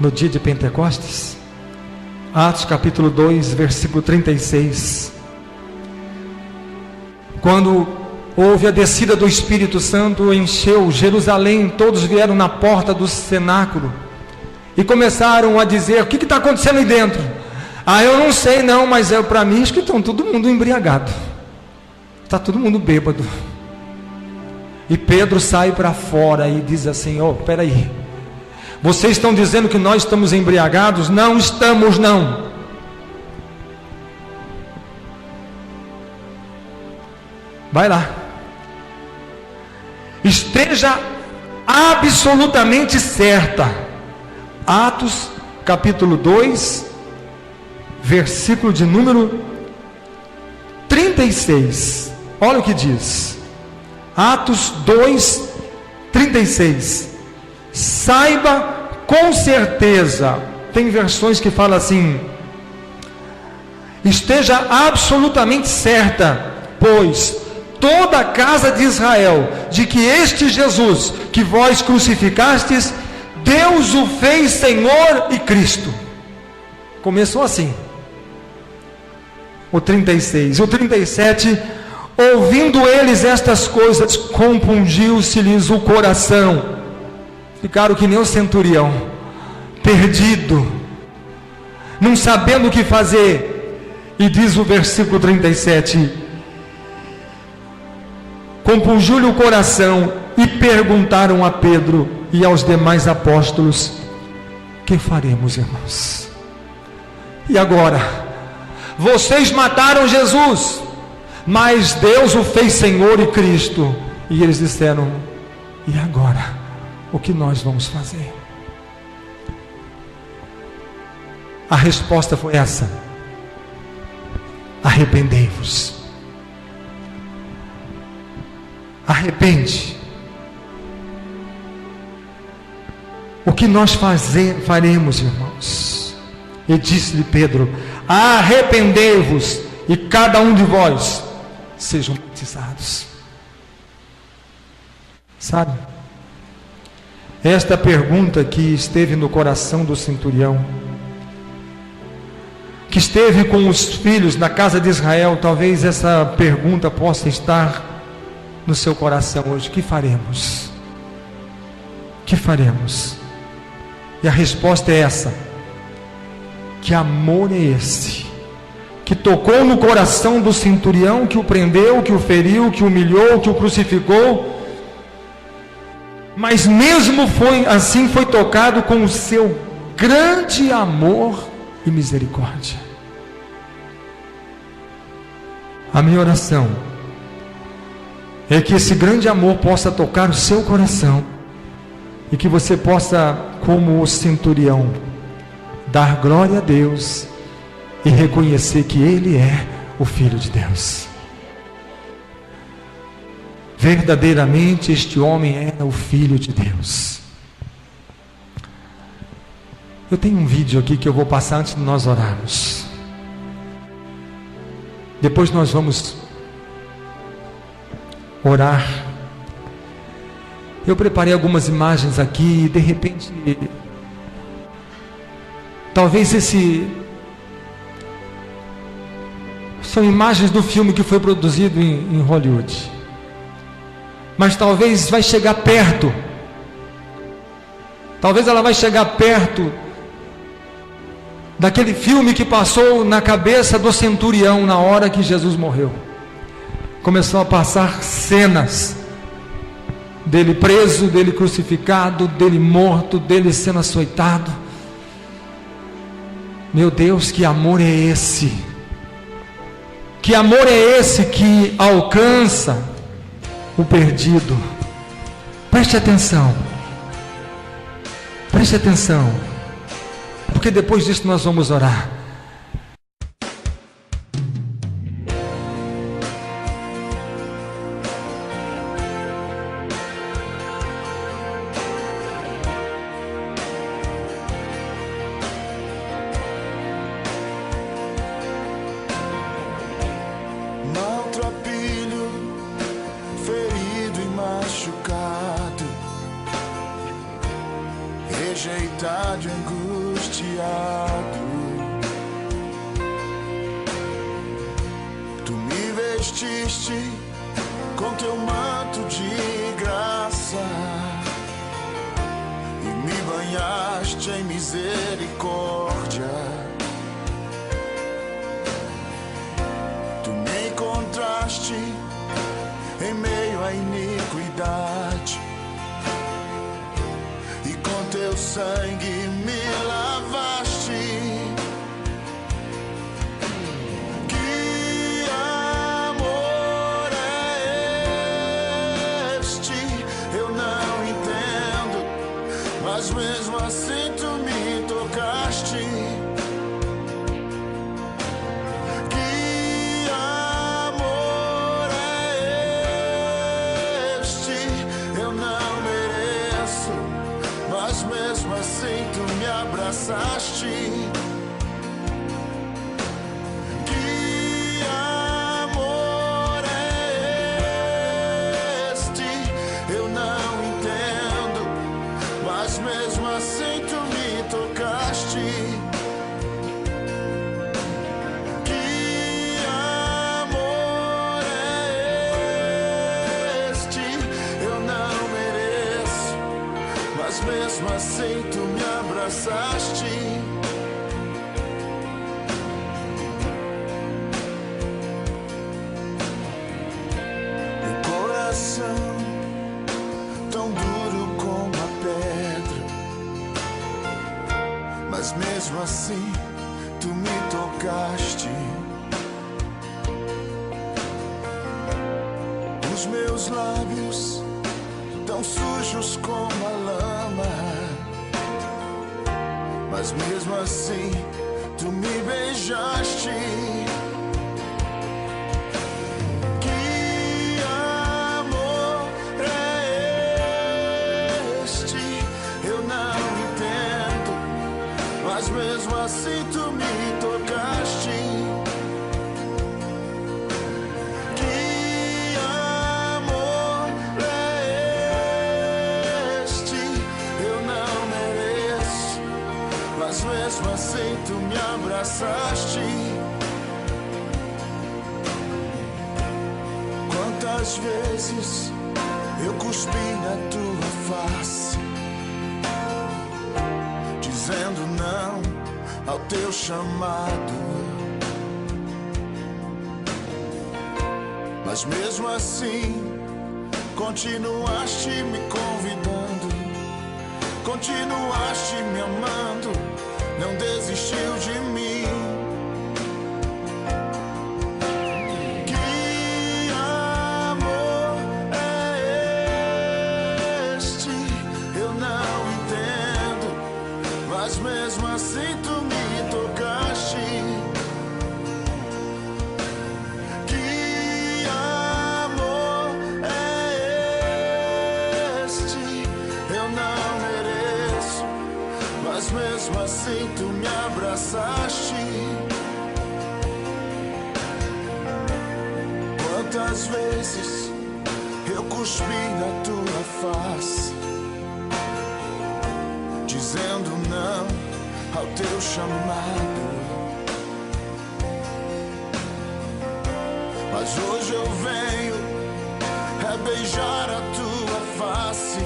A: no dia de Pentecostes? Atos capítulo 2, versículo 36. Quando houve a descida do Espírito Santo, encheu Jerusalém, todos vieram na porta do cenáculo e começaram a dizer, o que está acontecendo aí dentro? Eu não sei não, mas para mim acho que estão todo mundo embriagado, está todo mundo bêbado. E Pedro sai para fora e diz assim, peraí, vocês estão dizendo que nós estamos embriagados? Não estamos não. Vai lá, esteja absolutamente certa. Atos capítulo 2, versículo de número 36, olha o que diz. Atos 2, 36. Saiba com certeza, tem versões que falam assim, esteja absolutamente certa, pois toda a casa de Israel, de que este Jesus, que vós crucificastes, Deus o fez Senhor e Cristo. Começou assim, o 36, o 37, ouvindo eles estas coisas, compungiu-se-lhes o coração, ficaram que nem o centurião, perdido, não sabendo o que fazer. E diz o versículo 37, compungiu-lhe o coração, e perguntaram a Pedro e aos demais apóstolos, que faremos, irmãos? E agora? Vocês mataram Jesus, mas Deus o fez Senhor e Cristo. E eles disseram, e agora? O que nós vamos fazer? A resposta foi essa: arrependei-vos. Arrepende. O que nós faremos, irmãos? E disse-lhe Pedro, arrependei-vos e cada um de vós sejam batizados. Sabe, esta pergunta que esteve no coração do centurião, que esteve com os filhos na casa de Israel, talvez essa pergunta possa estar no seu coração hoje: que faremos? Que faremos? E a resposta é essa: que amor é esse que tocou no coração do centurião, que o prendeu, que o feriu, que o humilhou, que o crucificou, mas mesmo foi tocado com o seu grande amor e misericórdia. A minha oração é que esse grande amor possa tocar o seu coração e que você possa, como o centurião, dar glória a Deus e reconhecer que Ele é o Filho de Deus. Verdadeiramente este homem era o Filho de Deus. Eu tenho um vídeo aqui que eu vou passar antes de nós orarmos. Depois nós vamos orar. Eu preparei algumas imagens aqui e de repente, talvez são imagens do filme que foi produzido em Hollywood, mas talvez vai chegar perto, talvez ela vai chegar perto daquele filme que passou na cabeça do centurião na hora que Jesus morreu. Começou a passar cenas dele preso, dele crucificado, dele morto, dele sendo açoitado. Meu Deus, que amor é esse? Que amor é esse que alcança o perdido? Preste atenção, porque depois disso nós vamos orar.
B: Maltrapilho, ferido e machucado, rejeitado e angustiado, tu me vestiste com teu manto de graça e me banhaste em misericórdia. Tu me encontraste em meio à iniquidade e com teu sangue me lavaste. Que amor é este? Eu não entendo, mas mesmo assim tu me tocaste. Que amor é este? Eu não mereço, mas mesmo assim tu me abraçaste. Que amor é este? Eu não entendo, mas mesmo assim tu me tocaste. Que amor é este? Eu não mereço, mas mesmo assim tu me abraçaste. Meu coração tão duro como a pedra, mas mesmo assim tu me tocaste. Os meus lábios tão sujos como a lama, mas mesmo assim tu me beijaste. Que amor é este? Eu não entendo, mas mesmo assim tu me tocaste. Que amor é este? Eu não mereço, mas mesmo assim tu me abraçaste. Quantas vezes eu cuspi na tua face, dizendo não ao teu chamado, mas mesmo assim continuaste me convidando, continuaste me amando, não desistiu de mim. Que amor é este? Eu não entendo, mas mesmo assim tu me tocaste. Que amor é este? Eu não mereço, mas mesmo assim tu me abraçaste. Quantas vezes eu cuspi na tua face, dizendo não ao teu chamado, mas hoje eu venho beijar a tua face.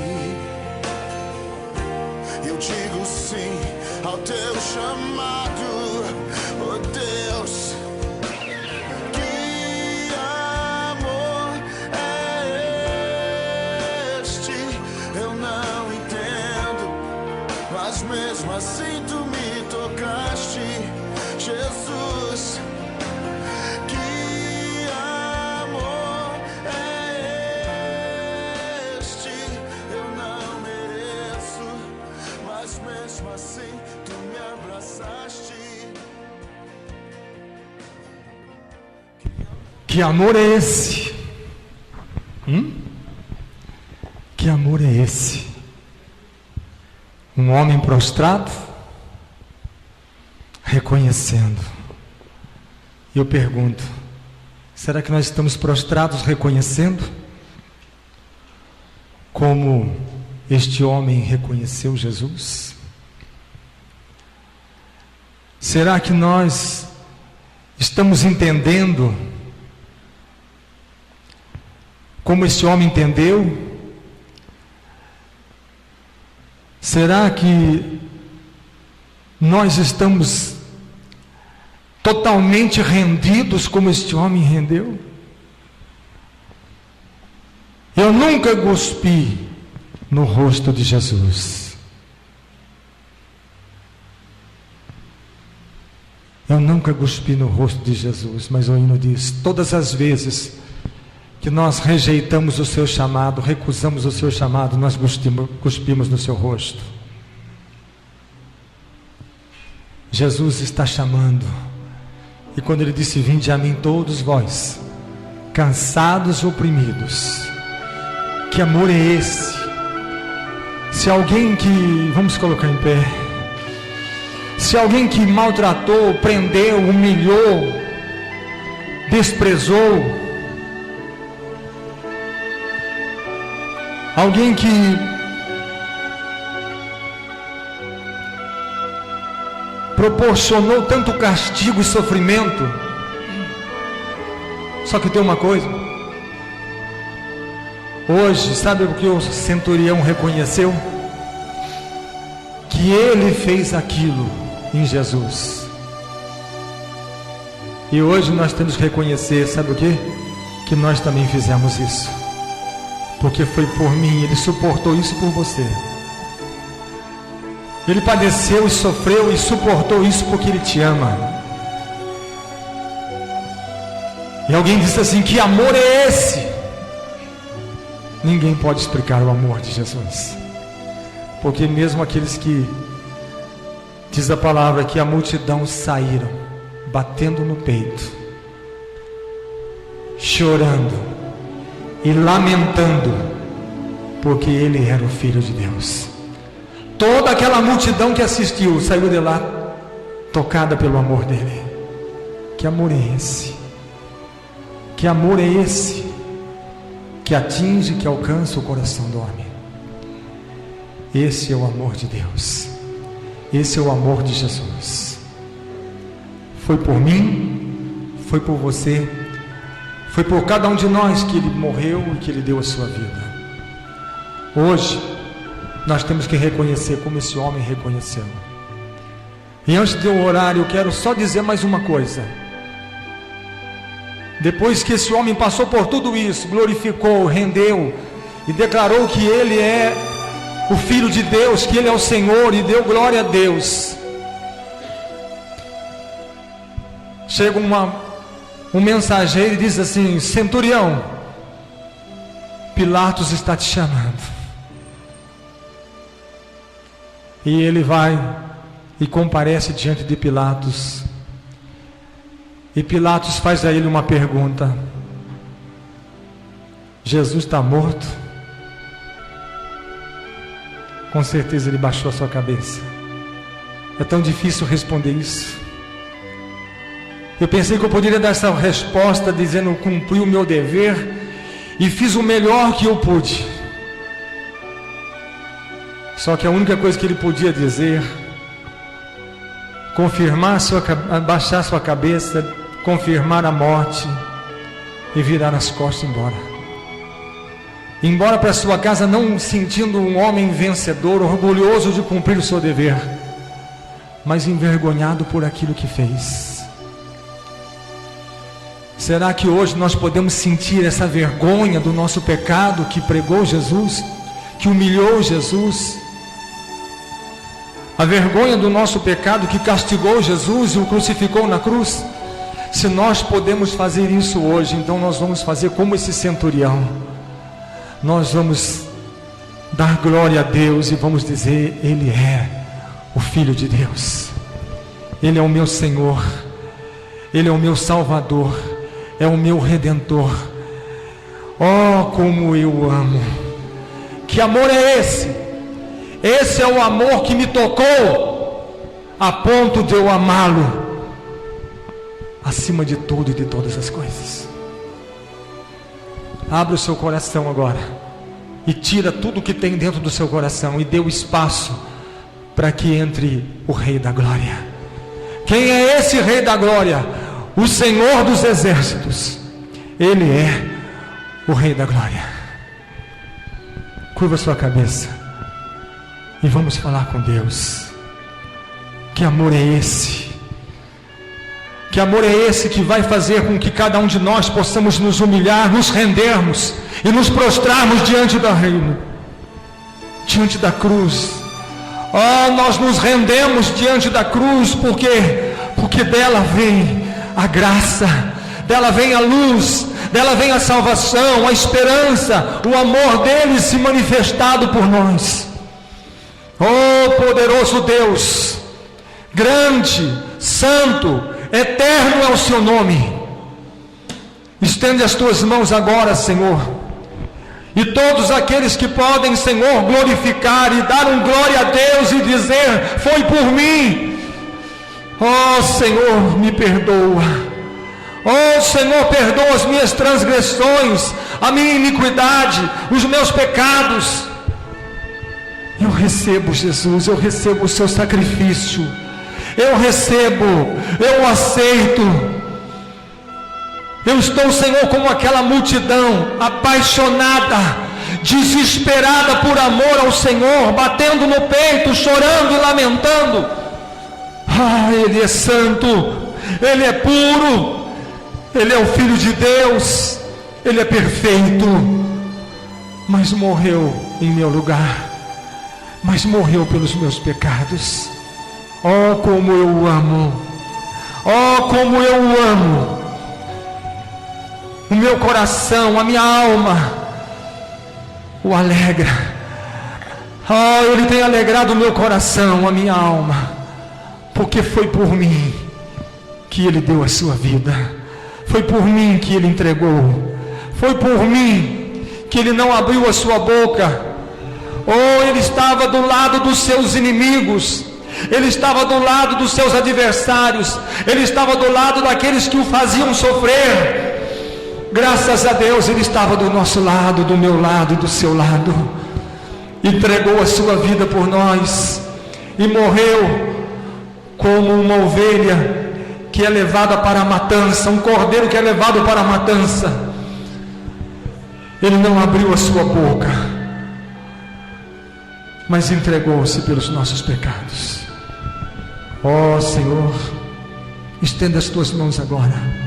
B: Eu digo sim ao teu chamado, oh Deus. Que amor é este? Eu não entendo, mas mesmo assim tu me tocaste, Jesus. Que amor é este? Eu não mereço, mas mesmo assim tu me abraçaste.
A: Que amor é esse? Que amor é esse? Um homem prostrado, reconhecendo. E eu pergunto, será que nós estamos prostrados reconhecendo? Como este homem reconheceu Jesus? Será que nós estamos entendendo como esse homem entendeu? Será que nós estamos totalmente rendidos como este homem rendeu? Eu nunca cuspi no rosto de Jesus. Eu nunca cuspi no rosto de Jesus, mas o hino diz: todas as vezes que nós rejeitamos o seu chamado, recusamos o seu chamado, nós cuspimos no seu rosto. Jesus está chamando, e quando ele disse: vinde a mim todos vós, cansados e oprimidos, que amor é esse? Se alguém que, vamos colocar em pé, se alguém que maltratou, prendeu, humilhou, desprezou, alguém que proporcionou tanto castigo e sofrimento, só que tem uma coisa, hoje, sabe o que o centurião reconheceu? Que ele fez aquilo em Jesus. E hoje nós temos que reconhecer, sabe o que? Que nós também fizemos isso. Porque foi por mim, ele suportou isso por você. Ele padeceu e sofreu e suportou isso porque ele te ama. E alguém disse assim: que amor é esse? Ninguém pode explicar o amor de Jesus. Porque mesmo aqueles que, diz a palavra, que a multidão saíram, batendo no peito, chorando e lamentando, porque ele era o Filho de Deus. Toda aquela multidão que assistiu saiu de lá tocada pelo amor dele. Que amor é esse? Que amor é esse que atinge, que alcança o coração do homem? Esse é o amor de Deus. Esse é o amor de Jesus. Foi por mim, foi por você, foi por cada um de nós que ele morreu e que ele deu a sua vida. Hoje nós temos que reconhecer como esse homem reconheceu. E antes de eu orar, eu quero só dizer mais uma coisa. Depois que esse homem passou por tudo isso, glorificou, rendeu e declarou que ele é o Filho de Deus, que ele é o Senhor, e deu glória a Deus, chega um mensageiro e diz assim: centurião, Pilatos está te chamando. E ele vai e comparece diante de Pilatos. E Pilatos faz a ele uma pergunta: Jesus está morto? Com certeza ele baixou a sua cabeça. É tão difícil responder isso. Eu pensei que eu poderia dar essa resposta dizendo: cumpri o meu dever e fiz o melhor que eu pude. Só que a única coisa que ele podia dizer, baixar sua cabeça, confirmar a morte e virar as costas e ir embora. Embora para sua casa, não sentindo um homem vencedor, orgulhoso de cumprir o seu dever, mas envergonhado por aquilo que fez. Será que hoje nós podemos sentir essa vergonha do nosso pecado que pregou Jesus, que humilhou Jesus? A vergonha do nosso pecado que castigou Jesus e o crucificou na cruz? Se nós podemos fazer isso hoje, então nós vamos fazer como esse centurião. Nós vamos dar glória a Deus e vamos dizer: Ele é o Filho de Deus. Ele é o meu Senhor. Ele é o meu Salvador. É o meu Redentor. Oh, como eu amo! Que amor é esse? Esse é o amor que me tocou a ponto de eu amá-lo acima de tudo e de todas as coisas. Abra o seu coração agora e tira tudo que tem dentro do seu coração e dê o espaço para que entre o Rei da Glória. Quem é esse Rei da Glória? O Senhor dos Exércitos. Ele é o Rei da Glória. Curva sua cabeça e vamos falar com Deus. Que amor é esse? Que amor é esse que vai fazer com que cada um de nós possamos nos humilhar, nos rendermos e nos prostrarmos diante do reino, diante da cruz. Oh, nós nos rendemos diante da cruz porque dela vem a graça, dela vem a luz, dela vem a salvação, a esperança, o amor dele se manifestado por nós. Oh, poderoso Deus, grande, santo, eterno é o seu nome. Estende as tuas mãos agora, Senhor, e todos aqueles que podem, Senhor, glorificar e dar um glória a Deus e dizer: foi por mim. Oh, Senhor, me perdoa. Oh, Senhor, perdoa as minhas transgressões, a minha iniquidade, os meus pecados. Eu recebo, Jesus, eu recebo o seu sacrifício. Eu recebo, eu aceito. Eu estou, Senhor, como aquela multidão apaixonada, desesperada por amor ao Senhor, batendo no peito, chorando e lamentando. Ah, Ele é santo, Ele é puro, Ele é o Filho de Deus, Ele é perfeito, mas morreu em meu lugar, mas morreu pelos meus pecados. Oh, como eu amo! Oh, como eu amo! O meu coração, a minha alma o alegra. Oh, Ele tem alegrado o meu coração, a minha alma, porque foi por mim que Ele deu a sua vida, foi por mim que Ele entregou, foi por mim que Ele não abriu a sua boca. Oh, Ele estava do lado dos seus inimigos, Ele estava do lado dos seus adversários, Ele estava do lado daqueles que o faziam sofrer. Graças a Deus, Ele estava do nosso lado, do meu lado e do seu lado. Entregou a sua vida por nós e morreu como uma ovelha que é levada para a matança, um cordeiro que é levado para a matança. Ele não abriu a sua boca, mas entregou-se pelos nossos pecados. Ó Senhor, estenda as tuas mãos agora.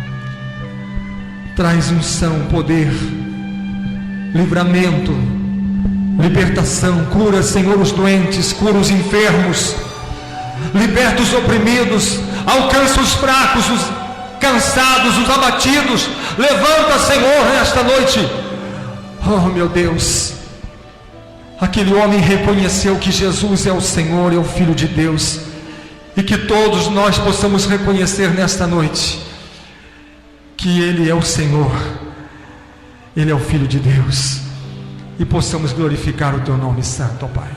A: Traz unção, poder, livramento, libertação. Cura, Senhor, os doentes, cura os enfermos, liberta os oprimidos, alcança os fracos, os cansados, os abatidos. Levanta, Senhor, nesta noite. Oh, meu Deus, aquele homem reconheceu que Jesus é o Senhor, é o Filho de Deus, e que todos nós possamos reconhecer nesta noite que Ele é o Senhor, Ele é o Filho de Deus, e possamos glorificar o Teu nome santo, ó Pai.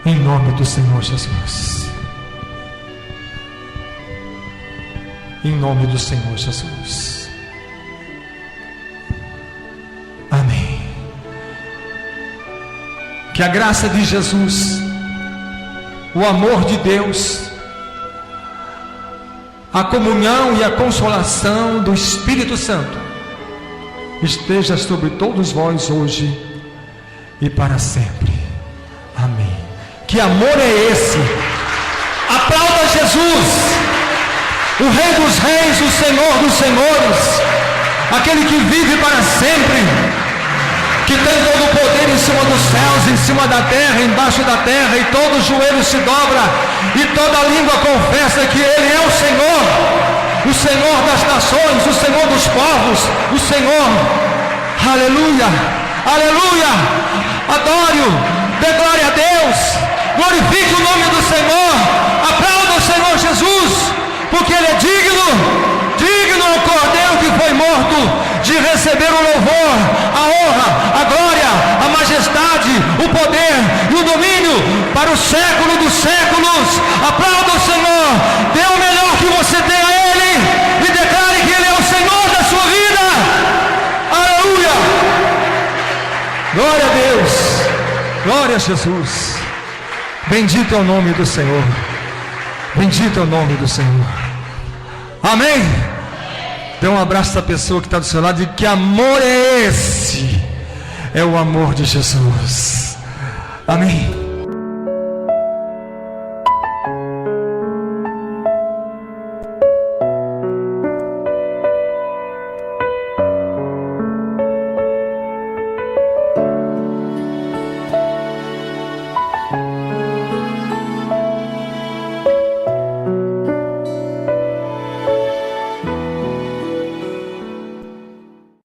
A: Em nome do Senhor Jesus. Em nome do Senhor Jesus. Amém. Que a graça de Jesus, o amor de Deus, a comunhão e a consolação do Espírito Santo esteja sobre todos vós hoje e para sempre. Amém. Que amor é esse? Aplauda Jesus, o Rei dos Reis, o Senhor dos Senhores, aquele que vive para sempre, que tem todo o poder em cima dos céus, em cima da terra, embaixo da terra, e todo joelho se dobra, e toda língua confessa que Ele é o Senhor das nações, o Senhor dos povos, o Senhor. Aleluia, aleluia, adore-o, dê glória a Deus, glorifique o nome do Senhor, aplauda o Senhor Jesus, porque Ele é digno ao Cordeiro que foi morto, de receber o louvor, a honra, a glória, a majestade, o poder e o domínio para o século dos séculos. Aplauda o Senhor, dê o melhor que você tem a Ele e declare que Ele é o Senhor da sua vida. Aleluia, glória a Deus, glória a Jesus. Bendito é o nome do Senhor, bendito é o nome do Senhor. Amém. Dê um abraço à pessoa que está do seu lado e que amor é esse? É o amor de Jesus. Amém.